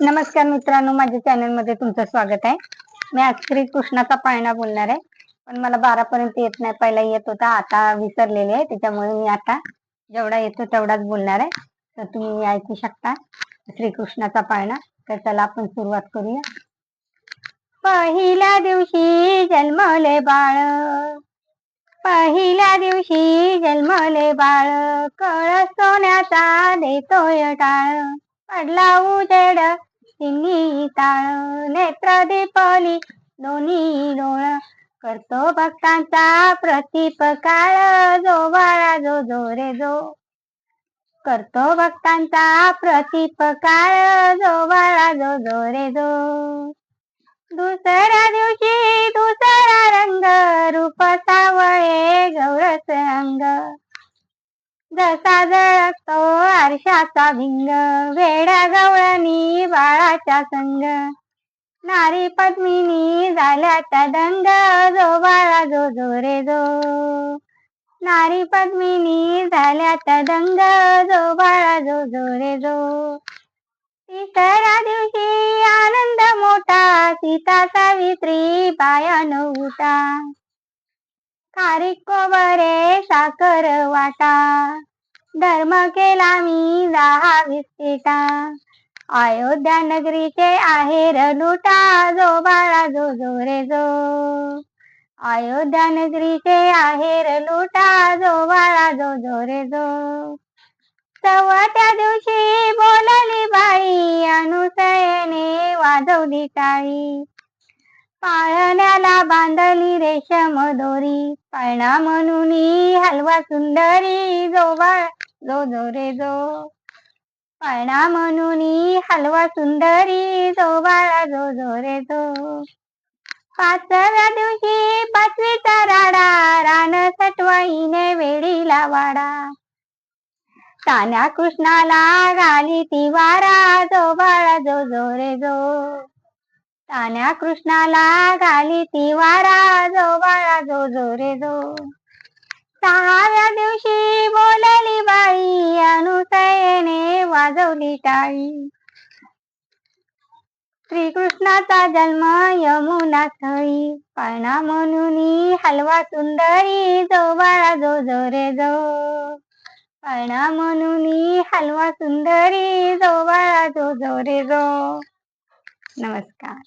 नमस्कार मित्रांनो, माझ्या चॅनल मध्ये तुमचं स्वागत आहे. मी आज श्रीकृष्णाचा पाळणा बोलणार आहे. पण मला 12 पर्यंत येत नाही. पहिला येत होता, आता विसरलेले आहे. त्याच्यामुळे मी आता जेवढा येतो तेवढाच बोलणार आहे. तर तुम्ही ऐकू शकता श्रीकृष्णाचा पाळणा. तर चला आपण सुरुवात करूया. पहिल्या दिवशी जन्मले बाळ, पहिल्या दिवशी जन्मले बाळ, कळस सोन्याचा देतोय टाळ. पडला उजेड तिन्ही ताळ, नेत्र दीपली दोन्ही डोळ, करतो भक्तांचा प्रतीप काळ. जो बाळा जो जो रे जो, करतो भक्तांचा प्रतीप काळ. जो बाळा जो जो रे जो. दुसऱ्या दिवशी दुसरा रंग, रूप सावळे गौरच अंग. जसा जळकतो आरशाचा भिंग, वेड्या गवळणी बाळाच्या संग. नारी पद्मिनी झाल्या त्या दंग. जो बाळा जो जो रे जो, नारी पद्मिनी झाल्या त्या दंग. जो बाळा जो जो रे जो. तिसऱ्या दिवशी आनंद मोठा, सीता सावित्री पायान उठा. खारीक कोबरे साखर वाटा, धर्म केला मी 10-20 पेटा. अयोध्या नगरीचे आहेर लुटा. जो बाळा जो जो रे जो, अयोध्या नगरीचे आहेर लुटा. जो बाळा जो जो रे जो. चौथ्या दिवशी बोलली बाई, अनुसयेने वाजवली टाळी. पाळण्याला बांधली रेशम दोरी, पाळणा म्हणून हलवा सुंदरी. जो बाळा जो जो रे जो, पाळणा म्हणून हलवा सुंदरी. जो बाळा जो जो रे जो. पाचव्या दिवशी पाचवीचा राडा, रान सटवाईने वेडीला वाडा. तान्या कृष्णाला घाली ती वारा. जो बाळा जो जो रे जो, तान्या कृष्णाला घाली ती वारा. जो बाळा जो जो रे जो. सहाव्या दिवशी बोलली बाई, अनुसयेने वाजवली टाळी. श्रीकृष्णाचा जन्म यमुना स्थळी, पाळणा म्हणून हलवा सुंदरी. जो बाळा जो जो रे जो, पाळणा म्हणून हलवा सुंदरी. जो बाळा जो जो रे जो. नमस्कार.